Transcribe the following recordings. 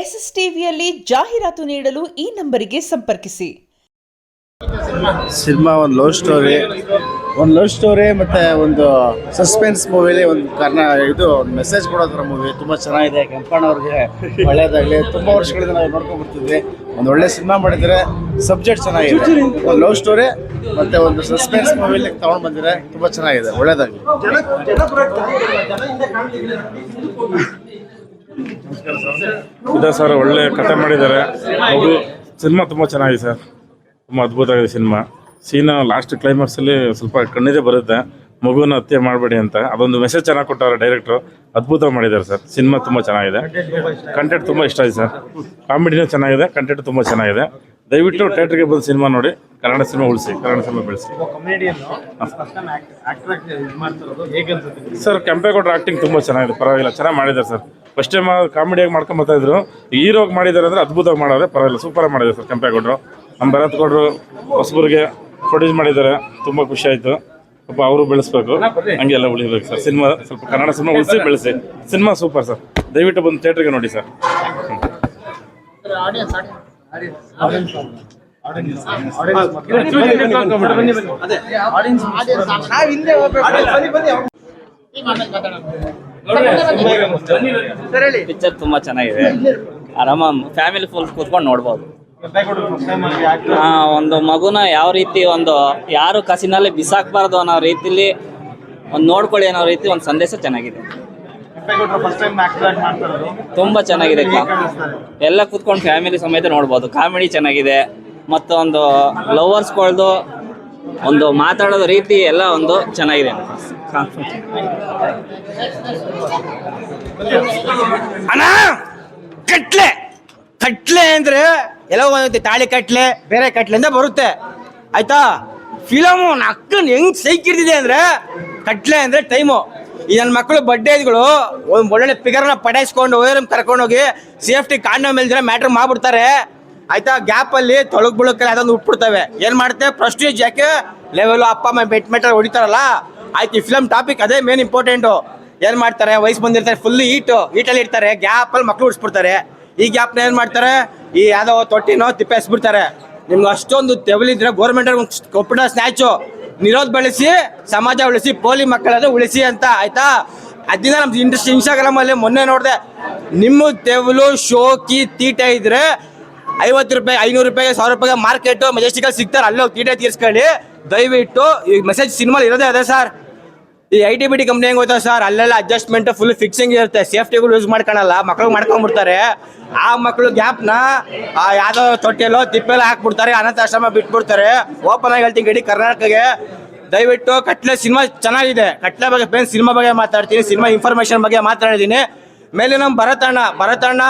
S S ಟಿವಿಯಲ್ಲಿ ಜಾಹೀರಾತು ನೀಡಲು ಈ ನಂಬರಿಗೆ ಸಂಪರ್ಕಿಸಿ. ಸಿನಿಮಾ ಒಂದು ಲವ್ ಸ್ಟೋರಿ ಮತ್ತೆ ಒಂದು ಸಸ್ಪೆನ್ಸ್ ಮೂವಿಲಿ ಒಂದು ಇದು ಒಂದು ಮೆಸೇಜ್ ಕೊಡೋದ್ರ ಮೂವಿ ತುಂಬ ಚೆನ್ನಾಗಿದೆ. ಕೆಂಪಣ್ಣವ್ರಿಗೆ ಒಳ್ಳೇದಾಗಲಿ. ತುಂಬ ವರ್ಷಗಳಿಂದ ನಾವು ನೋಡ್ಕೊಂಡು ಬರ್ತಿದ್ವಿ. ಒಂದು ಒಳ್ಳೆ ಸಿನಿಮಾ ಮಾಡಿದರೆ ಸಬ್ಜೆಕ್ಟ್ ಚೆನ್ನಾಗಿದೆ. ಒಂದು ಲವ್ ಸ್ಟೋರಿ ಮತ್ತೆ ಒಂದು ಸಸ್ಪೆನ್ಸ್ ಮೂವಿಲಿ ತಗೊಂಡು ಬಂದಿದೆ. ತುಂಬ ಚೆನ್ನಾಗಿದೆ. ಒಳ್ಳೇದಾಗಲಿ. ಇದೆ ಸರ್, ಒಳ್ಳೆ ಕಥೆ ಮಾಡಿದ್ದಾರೆ. ಸಿನಿಮಾ ತುಂಬ ಚೆನ್ನಾಗಿದೆ ಸರ್, ತುಂಬ ಅದ್ಭುತವಾಗಿದೆ ಸಿನಿಮಾ. ಲಾಸ್ಟ್ ಕ್ಲೈಮ್ಯಾಕ್ಸಲ್ಲಿ ಸ್ವಲ್ಪ ಕಣ್ಣಿದೆ ಬರುತ್ತೆ, ಮಗುನ ಹತ್ಯೆ ಮಾಡಬೇಡಿ ಅಂತ. ಅದೊಂದು ಮೆಸೇಜ್ ಚೆನ್ನಾಗಿ ಕೊಟ್ಟವ್ರೆ ಡೈರೆಕ್ಟ್ರು. ಅದ್ಭುತ ಮಾಡಿದ್ದಾರೆ ಸರ್. ಸಿನಿಮಾ ತುಂಬ ಚೆನ್ನಾಗಿದೆ. ಕಂಟೆಂಟ್ ತುಂಬ ಇಷ್ಟ ಆಗಿದೆ ಸರ್. ಕಾಮಿಡಿನೂ ಚೆನ್ನಾಗಿದೆ, ಕಂಟೆಂಟ್ ತುಂಬ ಚೆನ್ನಾಗಿದೆ. ದಯವಿಟ್ಟು ಥಿಯೇಟ್ರಿಗೆ ಬಂದು ಸಿನಿಮಾ ನೋಡಿ. ಕನ್ನಡ ಸಿನಿಮಾ ಉಳಿಸಿ, ಕನ್ನಡ ಸಿನಿಮಾ ಬೆಳೆಸಿ. ಸರ್ ಕೆಂಪೇಗೌಡರ ಆ್ಯಕ್ಟಿಂಗ್ ತುಂಬ ಚೆನ್ನಾಗಿದೆ, ಪರವಾಗಿಲ್ಲ, ಚೆನ್ನಾಗಿ ಮಾಡಿದ್ದಾರೆ ಸರ್. ಫಸ್ಟ್ ಟೈಮ್ ಕಾಮಿಡಿಯಾಗಿ ಮಾಡ್ಕೊಂಡು ಬರ್ತಾಯಿದ್ರು, ಹೀರೋಗಿ ಮಾಡಿದ್ದಾರೆ ಅಂದರೆ ಅದ್ಭುತವಾಗಿ ಮಾಡಿದ್ರೆ ಪರವಾಗಿಲ್ಲ, ಸೂಪರಾಗಿ ಮಾಡಿದ್ದಾರೆ ಸರ್ ಕೆಂಪೇಗೌಡರು. ನಮ್ಮ ಭರತ್ ಗೌಡರು ಹೊಸಬರಿಗೆ ಪ್ರೊಡ್ಯೂಸ್ ಮಾಡಿದ್ದಾರೆ, ತುಂಬ ಖುಷಿ ಆಯಿತು. ಪಾಪ ಅವರು ಬೆಳೆಸ್ಬೇಕು, ಹಂಗೆಲ್ಲ ಉಳಿಬೇಕು ಸರ್. ಸಿನಿಮಾ ಸ್ವಲ್ಪ ಕನ್ನಡ ಸಿನಿಮಾ ಉಳಿಸಿ ಬೆಳೆಸಿ. ಸಿನಿಮಾ ಸೂಪರ್ ಸರ್, ದಯವಿಟ್ಟು ಬಂದು ಥಿಯೇಟ್ರಿಗೆ ನೋಡಿ ಸರ್. ಪಿಕ್ಚರ್ ತುಂಬಾ ಚೆನ್ನಾಗಿದೆ. ಆರಾಮ ಫ್ಯಾಮಿಲಿ ಫುಲ್ ಕೂತ್ಕೊಂಡು ನೋಡ್ಬೋದು. ಒಂದು ಮಗುನ ಯಾವ ರೀತಿ ಯಾರು ಕಸಿನಲ್ಲಿ ಬಿಸಾಕ್ಬಾರ್ದು ಅನ್ನೋ ರೀತಿಲಿ ನೋಡ್ಕೊಳ್ಳಿ ಅನ್ನೋ ರೀತಿ ಒಂದು ಸಂದೇಶ ಚೆನ್ನಾಗಿದೆ. ತುಂಬಾ ಚೆನ್ನಾಗಿದೆ. ಎಲ್ಲ ಕೂತ್ಕೊಂಡು ಫ್ಯಾಮಿಲಿ ಸಮೇತ ನೋಡ್ಬೋದು. ಕಾಮಿಡಿ ಚೆನ್ನಾಗಿದೆ, ಮತ್ತೊಂದು ಲವರ್ಸ್ಗಳ್ದು ಒಂದು ಮಾತಾಡೋದು ರೀತಿ ಎಲ್ಲ ಒಂದು ಚೆನ್ನಾಗಿದೆ. ಅಣ್ಣ ಕಟ್ಲೆ ಅಂದ್ರೆ ಎಲ್ಲ ಒಂದು ತಾಳಿ ಕಟ್ಲೆ ಬೇರೆ ಕಟ್ಲೆ ಅಂತ ಬರುತ್ತೆ ಆಯ್ತಾ. ಫಿಲಮು ಅಕ್ಕನ್ ಹೆಂಗ್ ಸೈಕಿರ್ತಿದೆ ಅಂದ್ರೆ ಕಟ್ಲೆ ಅಂದ್ರೆ ಟೈಮು. ಈ ನನ್ನ ಮಕ್ಕಳು ಬರ್ಡೇಗಳು ಒಂದು ಒಳ್ಳೊಳ್ಳೆ ಫಿಗರ್ನ ಪಡಾಯಿಸ್ಕೊಂಡು ಕರ್ಕೊಂಡೋಗಿ ಸೇಫ್ಟಿ ಕಾಂಡೋಮ್ ಇಲ್ದಿರ ಮ್ಯಾಟ್ರ್ ಮಾಡ್ಬಿಡ್ತಾರೆ ಆಯ್ತಾ. ಗ್ಯಾಪಲ್ಲಿ ತೊಳಗ್ ಬುಳಕಲ್ಲಿ ಅದೊಂದು ಉಟ್ಬಿಡ್ತವೆ. ಏನು ಮಾಡುತ್ತೆ ಪ್ರೆಸ್ಟೀಜ್ ಯಾಕೆ ಲೆವೆಲ್ ಅಪ್ಪ ಅಮ್ಮ ಬೆಟ್ ಹೊಡಿತಾರಲ್ಲ ಆಯ್ತು. ಈ ಫಿಲಮ್ ಟಾಪಿಕ್ ಅದೇ ಮೇನ್ ಇಂಪಾರ್ಟೆಂಟು. ಏನು ಮಾಡ್ತಾರೆ, ವಯಸ್ಸು ಬಂದಿರ್ತಾರೆ, ಫುಲ್ ಹೀಟಲ್ಲಿ ಇರ್ತಾರೆ, ಗ್ಯಾಪಲ್ಲಿ ಮಕ್ಳು ಉಡ್ಸ್ಬಿಡ್ತಾರೆ. ಈ ಗ್ಯಾಪ್ನ ಏನು ಮಾಡ್ತಾರೆ, ಈ ಯಾವುದೋ ತೊಟ್ಟಿನೋ ತಿಪ್ಪೆ ಹಸ್ಬಿಡ್ತಾರೆ. ನಿಮ್ಗೆ ಅಷ್ಟೊಂದು ತೆವಲಿದ್ರೆ ಗೌರ್ಮೆಂಟ್ ಕೊಪ್ಪಿಡ ಸ್ನ್ಯಾಚು ನಿರೋಧ ಬೆಳೆಸಿ, ಸಮಾಜ ಉಳಿಸಿ, ಪೋಲಿ ಮಕ್ಕಳನ್ನು ಉಳಿಸಿ ಅಂತ ಆಯ್ತಾ. ಅದರಿಂದ ನಮ್ದು ಇನ್ಸ್ಟಾಗ್ರಾಮಲ್ಲಿ ಮೊನ್ನೆ ನೋಡಿದೆ, ನಿಮ್ಮ ತೆವಲು ಶೋಕಿ ತೀಟ ಇದ್ರೆ 50 ರೂಪಾಯಿ 500 ರೂಪಾಯಿಗೆ 1000 ರೂಪಾಯಿಗೆ ಮಾರ್ಕೆಟು ಮೆಜೆಸ್ಟಿಕಲ್ಲಿ ಸಿಗ್ತಾರೆ, ಅಲ್ಲೋಗಿ ತೀಟೆ ತೀರಿಸ್ಕೊಳ್ಳಿ ದಯವಿಟ್ಟು. ಈ ಮೆಸೇಜ್ ಸಿನಿಮಾಲಿ ಇರೋದೇ ಅದೇ ಸರ್. ಈ IT-BT ಕಂಪ್ನಿ ಹೆಂಗೆ ಹೋಯ್ತಾ ಸರ್, ಅಲ್ಲೆಲ್ಲ ಅಡ್ಜಸ್ಟ್ಮೆಂಟ್ ಫುಲ್ ಫಿಕ್ಸಿಂಗ್ ಇರುತ್ತೆ, ಸೇಫ್ಟಿಗಳು ಯೂಸ್ ಮಾಡ್ಕೊಳಲ್ಲ, ಮಕ್ಳಿಗೆ ಮಾಡ್ಕೊಂಡ್ಬಿಡ್ತಾರೆ. ಆ ಮಕ್ಕಳು ಗ್ಯಾಪ್ನ ಯಾವುದೋ ತೊಟ್ಟಿಯಲ್ಲೋ ತಿಪ್ಪೆಲ್ಲ ಹಾಕ್ಬಿಡ್ತಾರೆ, ಅನಾಥಾಶ್ರಮ ಬಿಟ್ಬಿಡ್ತಾರೆ. ಓಪನ್ ಆಗಿ ಹೇಳ್ತೀನಿ, ಇಡೀ ಕರ್ನಾಟಕಗೆ ದಯವಿಟ್ಟು ಕಟ್ಲೆ ಸಿನಿಮಾ ಚೆನ್ನಾಗಿದೆ. ಕಟ್ಲೆ ಬಗ್ಗೆ ಸಿನಿಮಾ ಬಗ್ಗೆ ಮಾತಾಡ್ತೀನಿ, ಸಿನಿಮಾ ಇನ್ಫಾರ್ಮೇಶನ್ ಬಗ್ಗೆ ಮಾತಾಡಿದ್ದೀನಿ. ಮೇಲೆ ನಮ್ಮ ಭರತಣ್ಣ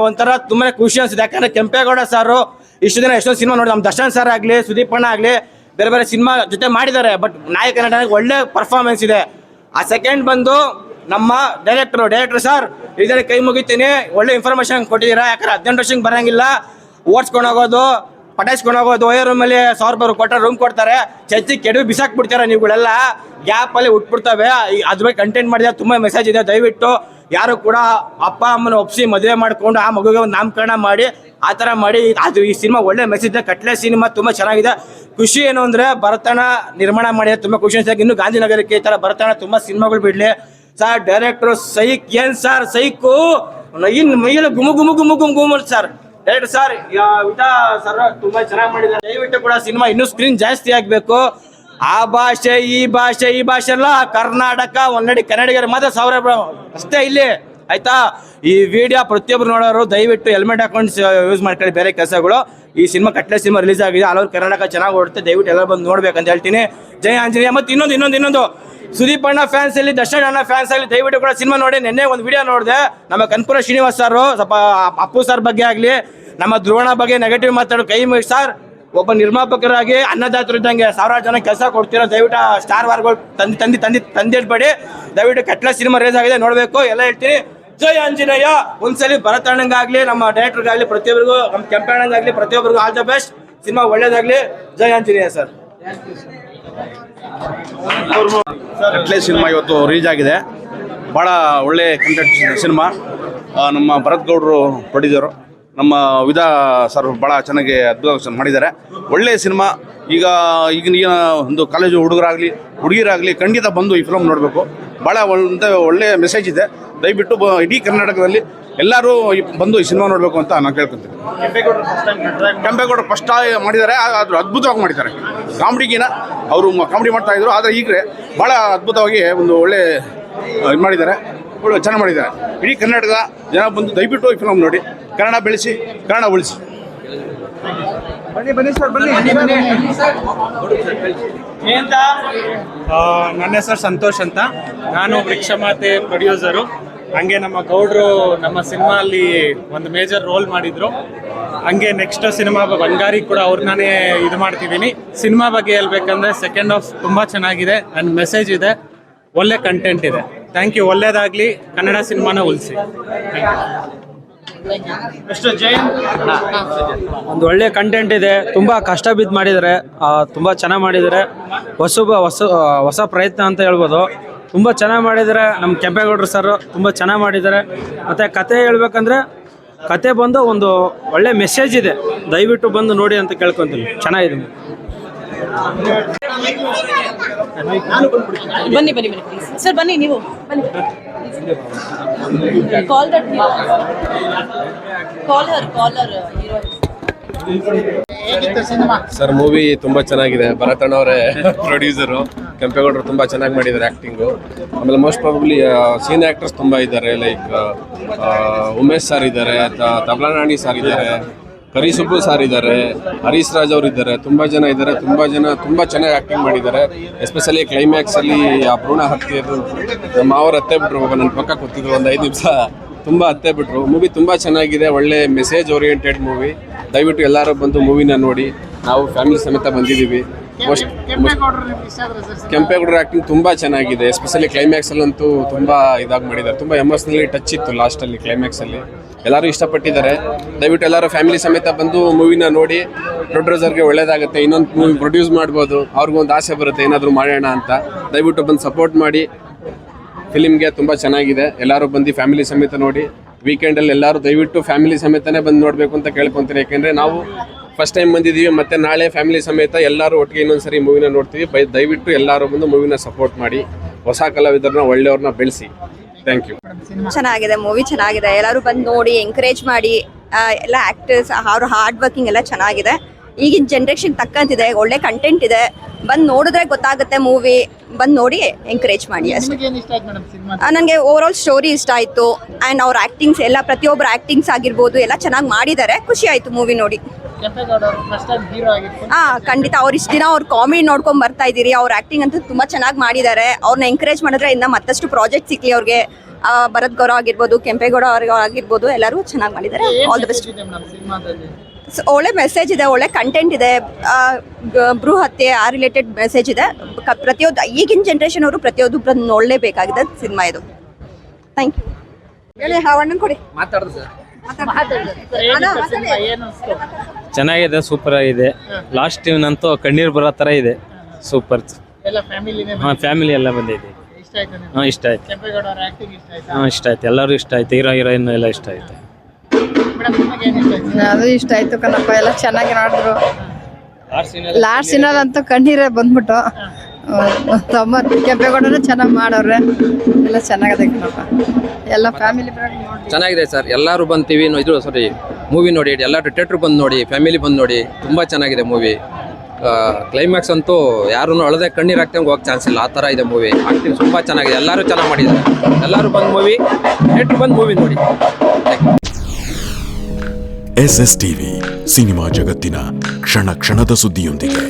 ಒಂಥರ ತುಂಬಾ ಖುಷಿ ಅನ್ಸಿದೆ. ಯಾಕಂದ್ರೆ ಕೆಂಪೇಗೌಡ ಸಾರು ಇಷ್ಟು ದಿನ ಎಷ್ಟೊಂದು ಸಿನಿಮಾ ನೋಡಿ, ನಮ್ಮ ದರ್ಶನ್ ಸರ್ ಆಗಲಿ, ಸುದೀಪ್ ಅಣ್ಣ ಆಗಲಿ, ಬೇರೆ ಬೇರೆ ಸಿನಿಮಾ ಜೊತೆ ಮಾಡಿದ್ದಾರೆ. ಬಟ್ ನಾಯಕ ನಟನಿಗೆ ಒಳ್ಳೆ ಪರ್ಫಾರ್ಮೆನ್ಸ್ ಇದೆ. ಆ ಸೆಕೆಂಡ್ ಬಂದು ನಮ್ಮ ಡೈರೆಕ್ಟರ್ ಸರ್, ಇದರಲ್ಲಿ ಕೈ ಮುಗಿತೀನಿ, ಒಳ್ಳೆ ಇನ್ಫಾರ್ಮೇಶನ್ ಕೊಟ್ಟಿದ್ದೀರಾ. ಯಾಕಂದ್ರೆ 18 ವರ್ಷಕ್ಕೆ ಬರೋಂಗಿಲ್ಲ, ಓಡಿಸ್ಕೊಂಡು ಹೋಗೋದು, ಪಟಾಯಿಸ್ಕೊಂಡು ಹೋಗೋದು, ಒಯ್ಯೋ ರೂಮಲ್ಲಿ 1000 ರೂಪಾಯಿ ಕೊಟ್ಟರೆ ರೂಮ್ ಕೊಡ್ತಾರೆ, ಚಚ್ಚಿ ಕೆಡವಿ ಬಿಸಾಕ್ಬಿಡ್ತಾರೆ. ನೀವುಗಳೆಲ್ಲ ಗ್ಯಾಪಲ್ಲಿ ಉಟ್ಬಿಡ್ತವೆ. ಅದ್ರ ಬಗ್ಗೆ ಕಂಟೆಂಟ್ ಮಾಡಿದ್ರೆ ತುಂಬ ಮೆಸೇಜ್ ಇದೆ. ದಯವಿಟ್ಟು ಯಾರು ಕೂಡ ಅಪ್ಪ ಅಮ್ಮನ ಒಪ್ಪಿಸಿ ಮದುವೆ ಮಾಡಿಕೊಂಡು ಆ ಮಗುಗೆ ಒಂದು ನಾಮಕರಣ ಮಾಡಿ ಆ ಥರ ಮಾಡಿ. ಅದು ಈ ಸಿನಿಮಾ ಒಳ್ಳೆ ಮೆಸೇಜ್ ಇದೆ. ಕಟ್ಲೆ ಸಿನಿಮಾ ತುಂಬ ಚೆನ್ನಾಗಿದೆ. ಖುಷಿ ಏನು ಅಂದರೆ ಭರತಣ್ಣ ನಿರ್ಮಾಣ ಮಾಡಿದ್ರೆ ತುಂಬ ಖುಷಿ ಅನ್ಸಿದೆ. ಇನ್ನು ಗಾಂಧಿನಗರಕ್ಕೆ ಈ ಥರ ಭರತಣ್ಣ ತುಂಬ ಸಿನಿಮಾಗಳು ಬಿಡಲಿ ಸರ್. ಡೈರೆಕ್ಟ್ರು ಸೈಕ್ ಏನು ಸರ್, ಸೈಕು ಇನ್ನು ಮೈಯಲ್ಲಿ ಗುಮು ಸರ್. ಡೈರೆಕ್ಟರ್ ಸರ್ ಸರ್ ತುಂಬ ಚೆನ್ನಾಗಿ ಮಾಡಿದ್ದಾರೆ. ದಯವಿಟ್ಟು ಕೂಡ ಸಿನಿಮಾ ಇನ್ನೂ ಸ್ಕ್ರೀನ್ ಜಾಸ್ತಿ ಆಗಬೇಕು. ಆ ಭಾಷೆ ಈ ಭಾಷೆ ಎಲ್ಲ ಕರ್ನಾಟಕ ಒನ್ನಡಿ ಕನ್ನಡಿಗರ ಮಾತ್ರ 1000 ಅಷ್ಟೇ ಇಲ್ಲಿ ಆಯ್ತಾ. ಈ ವಿಡಿಯೋ ಪ್ರತಿಯೊಬ್ಬರು ನೋಡೋರು ದಯವಿಟ್ಟು ಹೆಲ್ಮೆಟ್ ಹಾಕೊಂಡು ಯೂಸ್ ಮಾಡ್ಕೊಳ್ಳಿ. ಬೇರೆ ಕೆಲಸಗಳು ಈ ಸಿನಿಮಾ ಕಟ್ಲೆ ಸಿನಿಮಾ ರಿಲೀಸ್ ಆಗಿದೆ, ಆಲ್ ಓವರ್ ಕರ್ನಾಟಕ ಚೆನ್ನಾಗಿ ಓಡುತ್ತೆ. ದಯವಿಟ್ಟು ಎಲ್ಲ ಬಂದು ನೋಡ್ಬೇಕಂತ ಹೇಳ್ತೀನಿ. ಜೈ ಆಂಜನೇಯ. ಮತ್ತು ಇನ್ನೊಂದು ಸುದೀಪ್ ಅಣ್ಣ ಫ್ಯಾನ್ಸ್ ಅಲ್ಲಿ, ದರ್ಶನ್ ಅಣ್ಣ ಫ್ಯಾನ್ಸ್ ಅಲ್ಲಿ ದಯವಿಟ್ಟು ಕೂಡ ಸಿನಿಮಾ ನೋಡಿ. ನಿನ್ನೆ ಒಂದು ವಿಡಿಯೋ ನೋಡಿದೆ, ನಮ್ಮ ಕನ್ಪುರ ಶ್ರೀನಿವಾಸ್ ಸರ್ ಸ್ವಲ್ಪ ಅಪ್ಪು ಸರ್ ಬಗ್ಗೆ ಆಗಲಿ, ನಮ್ಮ ಧ್ರುವಣ ಬಗ್ಗೆ ನೆಗೆಟಿವ್ ಮಾತಾಡೋ ಕೈ ಮುಗಿ ಸರ್. ಒಬ್ಬ ನಿರ್ಮಾಪಕರಾಗಿ ಅನ್ನದಾತರು ಇದ್ದಂಗೆ 1000 ಜನ ಕೆಲಸ ಕೊಡ್ತೀರಾ. ದಯವಿಟ್ಟು ಸ್ಟಾರ್ ವಾರ್ಗಳು ತಂದಿಡ್ಬೇಡಿ. ದಯವಿಟ್ಟು ಕಟ್ಲೆ ಸಿನಿಮಾ ರಿಲೀಸ್ ಆಗಿದೆ, ನೋಡಬೇಕು. ಎಲ್ಲ ಹೇಳ್ತೀನಿ. ಜೈ ಆಂಜನೇಯ. ಒಂದ್ಸಲಿ ಭರತಣ್ಣಂಗಾಗ್ಲಿ, ನಮ್ಮ ಡೈರೆಕ್ಟರ್ಗಾಗಲಿ, ಪ್ರತಿಯೊಬ್ಬರಿಗೂ, ನಮ್ಮ ಕೆಂಪಣ್ಣಂಗಾಗಲಿ, ಪ್ರತಿಯೊಬ್ಬರಿಗೂ ಆಲ್ ದ ಬೆಸ್ಟ್. ಸಿನಿಮಾ ಒಳ್ಳೇದಾಗಲಿ. ಜೈ ಆಂಜನೇಯ ಸರ್. ಕಟ್ಲೆ ಸಿನಿಮಾ ಇವತ್ತು ರಿಲೀಸ್ ಆಗಿದೆ. ಭಾಳ ಒಳ್ಳೆ ಕಂಟೆಂಟ್ ಸಿನಿಮಾ. ನಮ್ಮ ಭರತ್ ಗೌಡರು ಪ್ರೊಡ್ಯೂಸರು, ನಮ್ಮ ವಿಧಾ ಸರ್ ಭಾಳ ಚೆನ್ನಾಗಿ ಅದ್ಭುತ ಮಾಡಿದ್ದಾರೆ. ಒಳ್ಳೆಯ ಸಿನಿಮಾ. ಈಗಿನ ಒಂದು ಕಾಲೇಜು ಹುಡುಗಿರಾಗಲಿ ಖಂಡಿತ ಬಂದು ಈ ಫಿಲಮ್ ನೋಡಬೇಕು. ಭಾಳ ಒಳ್ಳೆಯ ಮೆಸೇಜ್ ಇದೆ. ದಯವಿಟ್ಟು ಇಡೀ ಕರ್ನಾಟಕದಲ್ಲಿ ಎಲ್ಲರೂ ಬಂದು ಈ ಸಿನಿಮಾ ನೋಡಬೇಕು ಅಂತ ನಾನು ಕೇಳ್ಕೊತೀನಿ. ಕೆಂಪೇಗೌಡರು ಫಸ್ಟ್ ಮಾಡಿದ್ದಾರೆ, ಆದರೂ ಅದ್ಭುತವಾಗಿ ಮಾಡಿದ್ದಾರೆ. ಕಾಮಿಡಿಗಿನ ಅವರು ಕಾಮಿಡಿ ಮಾಡ್ತಾಯಿದ್ರು, ಆದರೆ ಈಗ ಭಾಳ ಅದ್ಭುತವಾಗಿ ಒಂದು ಒಳ್ಳೆ ಇದು ಮಾಡಿದ್ದಾರೆ. ಚೆನ್ನಾಗಿ ಮಾಡಿದ್ದಾರೆ. ಇಡೀ ಕರ್ನಾಟಕದ ಜನ ಬಂದು ದಯವಿಟ್ಟು ಈ ಫಿಲಮ್ ನೋಡಿ. ಕನ್ನಡ ಬೆಳೆಸಿ, ಕನ್ನಡ ಉಳಿಸಿ. ನನ್ನ ಹೆಸರು ಸಂತೋಷ್ ಅಂತ. ನಾನು ವೃಕ್ಷಮಾತೆ ಪ್ರೊಡ್ಯೂಸರು. ಹಂಗೆ ನಮ್ಮ ಗೌಡ್ರು ನಮ್ಮ ಸಿನಿಮಾ ಅಲ್ಲಿ ಒಂದು ಮೇಜರ್ ರೋಲ್ ಮಾಡಿದ್ರು. ಹಂಗೆ ನೆಕ್ಸ್ಟ್ ಸಿನಿಮಾ ಬಂಗಾರಿ ಕೂಡ ಅವ್ರನ್ನೇ ಇದು ಮಾಡ್ತಿದ್ದೀನಿ. ಸಿನಿಮಾ ಬಗ್ಗೆ ಹೇಳ್ಬೇಕಂದ್ರೆ ಸೆಕೆಂಡ್ ಹಾಫ್ ತುಂಬ ಚೆನ್ನಾಗಿದೆ ಆ್ಯಂಡ್ ಮೆಸೇಜ್ ಇದೆ, ಒಳ್ಳೆ ಕಂಟೆಂಟ್ ಇದೆ. Thank you. ಒಳ್ಳೇದಾಗಲಿ, ಕನ್ನಡ ಸಿನಿಮಾನ ಉಳಿಸಿ. ಒಂದು ಒಳ್ಳೆ ಕಂಟೆಂಟ್ ಇದೆ. ತುಂಬ ಕಷ್ಟ ಬಿದ್ದು ಮಾಡಿದ್ದಾರೆ, ತುಂಬ ಚೆನ್ನಾಗಿ ಮಾಡಿದ್ದಾರೆ. ಹೊಸ ಪ್ರಯತ್ನ ಅಂತ ಹೇಳ್ಬೋದು. ತುಂಬ ಚೆನ್ನಾಗಿ ಮಾಡಿದ್ದಾರೆ ನಮ್ಮ ಕೆಂಪೇಗೌಡರು ಸರ್, ತುಂಬ ಚೆನ್ನಾಗಿ ಮಾಡಿದ್ದಾರೆ. ಮತ್ತು ಕತೆ ಹೇಳ್ಬೇಕಂದ್ರೆ ಕತೆ ಬಂದು ಒಂದು ಒಳ್ಳೆ ಮೆಸೇಜ್ ಇದೆ, ದಯವಿಟ್ಟು ಬಂದು ನೋಡಿ ಅಂತ ಕೇಳ್ಕೊತೀನಿ. ಚೆನ್ನಾಗಿದೆ. ಬನ್ನಿ ಪ್ಲೀಸ್ ಸರ್, ಬನ್ನಿ ನೀವು ಬನ್ನಿ. Collar hero. ಸರ್ ಮೂವಿ ತುಂಬ ಚೆನ್ನಾಗಿದೆ. ಭರತಣ್ಣ ಅವರೇ ಪ್ರೊಡ್ಯೂಸರು. ಕೆಂಪೇಗೌಡರು ತುಂಬ ಚೆನ್ನಾಗಿ ಮಾಡಿದ್ದಾರೆ ಆ್ಯಕ್ಟಿಂಗು. ಆಮೇಲೆ ಮೋಸ್ಟ್ ಪ್ರಾಬಬ್ಲಿ ಸೀನಿಯರ್ ಆ್ಯಕ್ಟರ್ಸ್ ತುಂಬ ಇದ್ದಾರೆ. ಲೈಕ್ ಉಮೇಶ್ ಸರ್ ಇದ್ದಾರೆ, ತಬಲಾನಾಣಿ ಸರ್ ಇದ್ದಾರೆ, ಕರಿಸುಬ್ಬು ಸರ್ ಇದ್ದಾರೆ, ಹರೀಶ್ ರಾಜ್ ಅವರು ಇದ್ದಾರೆ. ತುಂಬ ಜನ ಇದ್ದಾರೆ. ತುಂಬ ಚೆನ್ನಾಗಿ ಆ್ಯಕ್ಟಿಂಗ್ ಮಾಡಿದ್ದಾರೆ. ಎಸ್ಪೆಷಲಿ ಕ್ಲೈಮ್ಯಾಕ್ಸಲ್ಲಿ ಆ ಭ್ರೂಣ ಹತ್ಯೆದು ನಮ್ಮ ಮಾವರು ಹತ್ತೆ ಬಿಟ್ರು. ನನ್ನ ಪಕ್ಕ ಕೂತಿದ್ರು, ಒಂದು 5 ನಿಮಿಷ ತುಂಬ ಹತ್ತೆ ಬಿಟ್ರು. ಮೂವಿ ತುಂಬ ಚೆನ್ನಾಗಿದೆ, ಒಳ್ಳೆ ಮೆಸೇಜ್ ಓರಿಯೆಂಟೆಡ್ ಮೂವಿ. ದಯವಿಟ್ಟು ಎಲ್ಲರೂ ಬಂದು ಮೂವಿನ ನೋಡಿ. ನಾವು ಫ್ಯಾಮಿಲಿ ಸಮೇತ ಬಂದಿದ್ದೀವಿ. ಕೆಂಪೇಗೌಡರ ಆ್ಯಕ್ಟಿಂಗ್ ತುಂಬ ಚೆನ್ನಾಗಿದೆ. ಎಸ್ಪೆಷಲಿ ಕ್ಲೈಮ್ಯಾಕ್ಸಲ್ಲಂತೂ ತುಂಬ ಇದಾಗಿ ಮಾಡಿದ್ದಾರೆ. ತುಂಬ ಎಮೋಷ್ನಲಿ ಟಚ್ ಇತ್ತು ಲಾಸ್ಟಲ್ಲಿ, ಕ್ಲೈಮ್ಯಾಕ್ಸಲ್ಲಿ. ಎಲ್ಲರೂ ಇಷ್ಟಪಟ್ಟಿದ್ದಾರೆ. ದಯವಿಟ್ಟು ಎಲ್ಲರೂ ಫ್ಯಾಮಿಲಿ ಸಮೇತ ಬಂದು ಮೂವಿನ ನೋಡಿ. ಪ್ರೊಡ್ಯೂಸರ್ಗೆ ಒಳ್ಳೇದಾಗುತ್ತೆ, ಇನ್ನೊಂದು ಮೂವಿ ಪ್ರೊಡ್ಯೂಸ್ ಮಾಡ್ಬೋದು. ಅವ್ರಿಗೊಂದು ಆಸೆ ಬರುತ್ತೆ ಏನಾದರೂ ಮಾಡೋಣ ಅಂತ. ದಯವಿಟ್ಟು ಬಂದು ಸಪೋರ್ಟ್ ಮಾಡಿ. ಫಿಲಿಮ್ಗೆ ತುಂಬ ಚೆನ್ನಾಗಿದೆ. ಎಲ್ಲರೂ ಬಂದು ಫ್ಯಾಮಿಲಿ ಸಮೇತ ನೋಡಿ. ವೀಕೆಂಡಲ್ಲಿ ಎಲ್ಲರೂ ದಯವಿಟ್ಟು ಫ್ಯಾಮಿಲಿ ಸಮೇತನೇ ಬಂದು ನೋಡಬೇಕು ಅಂತ ಕೇಳ್ಕೊತೀನಿ. ಯಾಕೆಂದರೆ ನಾವು ಫಸ್ಟ್ ಟೈಮ್ ಬಂದಿದ್ದೀವಿ, ಮತ್ತು ನಾಳೆ ಫ್ಯಾಮಿಲಿ ಸಮೇತ ಎಲ್ಲರೂ ಒಟ್ಟಿಗೆ ಇನ್ನೊಂದು ಸರಿ ಮೂವಿನ ನೋಡ್ತೀವಿ. ದಯವಿಟ್ಟು ಎಲ್ಲರೂ ಬಂದು ಮೂವಿನ ಸಪೋರ್ಟ್ ಮಾಡಿ. ಹೊಸ ಕಲಾವಿದರನ್ನ ಒಳ್ಳೆಯವ್ರನ್ನ ಬೆಳೆಸಿ. Thank you. ಚೆನ್ನಾಗಿದೆ, ಮೂವಿ ಚೆನ್ನಾಗಿದೆ. ಎಲ್ಲರೂ ಬಂದು ನೋಡಿ, ಎಂಕರೇಜ್ ಮಾಡಿ. ಎಲ್ಲ ಆ್ಯಕ್ಟರ್ಸ್ ಅವ್ರ ಹಾರ್ಡ್ ವರ್ಕಿಂಗ್ ಎಲ್ಲ ಚೆನ್ನಾಗಿದೆ. ಈಗಿನ ಜನ್ರೇಷನ್ ತಕ್ಕಂತಿದೆ, ಒಳ್ಳೆ ಕಂಟೆಂಟ್ ಇದೆ. ಬಂದು ನೋಡಿದ್ರೆ ಗೊತ್ತಾಗುತ್ತೆ ಮೂವಿ. ಬಂದು ನೋಡಿ ಎಂಕರೇಜ್ ಮಾಡಿ ಅಷ್ಟೇ. ನನಗೆ ಓವರ್ ಆಲ್ ಸ್ಟೋರಿ ಇಷ್ಟ ಆಯಿತು. ಆ್ಯಂಡ್ ಅವ್ರ ಆ್ಯಕ್ಟಿಂಗ್ಸ್ ಎಲ್ಲ, ಪ್ರತಿಯೊಬ್ಬರು ಆ್ಯಕ್ಟಿಂಗ್ಸ್ ಆಗಿರ್ಬೋದು ಎಲ್ಲ ಚೆನ್ನಾಗಿ ಮಾಡಿದ್ದಾರೆ. ಖುಷಿ ಆಯಿತು ಮೂವಿ ನೋಡಿ. ಖಂಡಿತ. ಅವ್ರು ಇಷ್ಟು ದಿನ ಅವ್ರ ಕಾಮಿಡಿ ನೋಡ್ಕೊಂಡು ಬರ್ತಾ ಇದ್ದೀರಿ. ಅವ್ರ ಆ್ಯಕ್ಟಿಂಗ್ ಅಂತೂ ತುಂಬ ಚೆನ್ನಾಗಿ ಮಾಡಿದ್ದಾರೆ. ಅವ್ರನ್ನ ಎಂಕರೇಜ್ ಮಾಡಿದ್ರೆ ಇನ್ನು ಮತ್ತಷ್ಟು ಪ್ರಾಜೆಕ್ಟ್ ಸಿಕ್ಕಲಿ ಅವ್ರಿಗೆ. ಭರತ್ ಗೌಡ ಆಗಿರ್ಬೋದು, ಕೆಂಪೇಗೌಡ ಅವ್ರಿಗೆ ಆಗಿರ್ಬೋದು, ಎಲ್ಲರೂ ಚೆನ್ನಾಗಿ ಮಾಡಿದ್ದಾರೆ. All the best. ಒಳ್ಳೆ ಮೆಸೇಜ್ ಇದೆ, ಒಳ್ಳೆ ಕಂಟೆಂಟ್ ಇದೆ. ಭ್ರೂ ಹತ್ಯೆ ಆ ರಿಲೇಟೆಡ್ ಮೆಸೇಜ್ ಇದೆ. ಪ್ರತಿಯೊಂದು ಈಗಿನ ಜನ್ರೇಷನ್ ಅವರು ಪ್ರತಿಯೊಂದು ನೋಡಲೇಬೇಕಾಗಿದೆ ಸಿನಿಮಾ ಇದು. Thank you. ಹೇಳಿ, ಅಣ್ಣನ ಕೊಡಿ. ಚೆನ್ನಾಗಿದೆ, ಸೂಪರ್ ಆಗಿದೆ. ಲಾಸ್ಟ್ ಟೈಮ್ನಂತೂ ಕಣ್ಣೀರು ಬರೋ ಥರ ಇದೆ. ಸೂಪರ್. ಹಾಂ, ಫ್ಯಾಮಿಲಿ ಎಲ್ಲ ಬಂದಿದೆ. ಹಾಂ, ಇಷ್ಟ ಆಯ್ತು. ಹಾಂ, ಇಷ್ಟ ಆಯ್ತು. ಎಲ್ಲರೂ ಇಷ್ಟ ಆಯ್ತು. ಹೀರೋಯಿನ್ ಎಲ್ಲ ಇಷ್ಟ ಆಯ್ತು. ಅದು ಇಷ್ಟ ಆಯ್ತು ಕಣಪ್ಪ. ಎಲ್ಲ ಚೆನ್ನಾಗಿ ನೋಡಿದ್ರು. ಲಾಸ್ಟ್ ಸೀನಲ್ಲಿ ಅಂತೂ ಕಣ್ಣೀರೇ ಬಂದ್ಬಿಟ್ಟು. ಕೆಂಪೇಗೌಡರು ಚೆನ್ನಾಗಿ ಮಾಡೋರೆ. ಎಲ್ಲ ಚೆನ್ನಾಗಿದೆ ಕಣಪ್ಪ. ಎಲ್ಲ ಫ್ಯಾಮಿಲಿ ಚೆನ್ನಾಗಿದೆ ಸರ್. ಎಲ್ಲರೂ ಬಂತೀವಿ ಮೂವಿ ನೋಡಿ. ಎಲ್ಲರೂ ಥಿಯೇಟ್ರ್ ಬಂದು ನೋಡಿ, ಫ್ಯಾಮಿಲಿ ಬಂದು ನೋಡಿ. ತುಂಬ ಚೆನ್ನಾಗಿದೆ ಮೂವಿ. ಕ್ಲೈಮ್ಯಾಕ್ಸ್ ಅಂತೂ ಯಾರೂ ಅಳದೆ ಕಣ್ಣೀರು ಹಾಕ್ತಂಗೆ ಹೋಗಕ್ಕೆ ಚಾನ್ಸ್ ಇಲ್ಲ, ಆ ಥರ ಇದೆ ಮೂವಿ. ಆ್ಯಕ್ಟಿಂಗ್ ತುಂಬ ಚೆನ್ನಾಗಿದೆ. ಎಲ್ಲರೂ ಚೆನ್ನಾಗಿ ಮಾಡಿದ್ದಾರೆ. ಎಲ್ಲರೂ ಬಂದು ಥಿಯೇಟ್ರ್ ಬಂದು ಮೂವಿ ನೋಡಿ. SS TV ಸಿನಿಮಾ ಜಗತ್ತಿನ ಕ್ಷಣ ಕ್ಷಣದ ಸುದ್ದಿಯೊಂದಿಗೆ.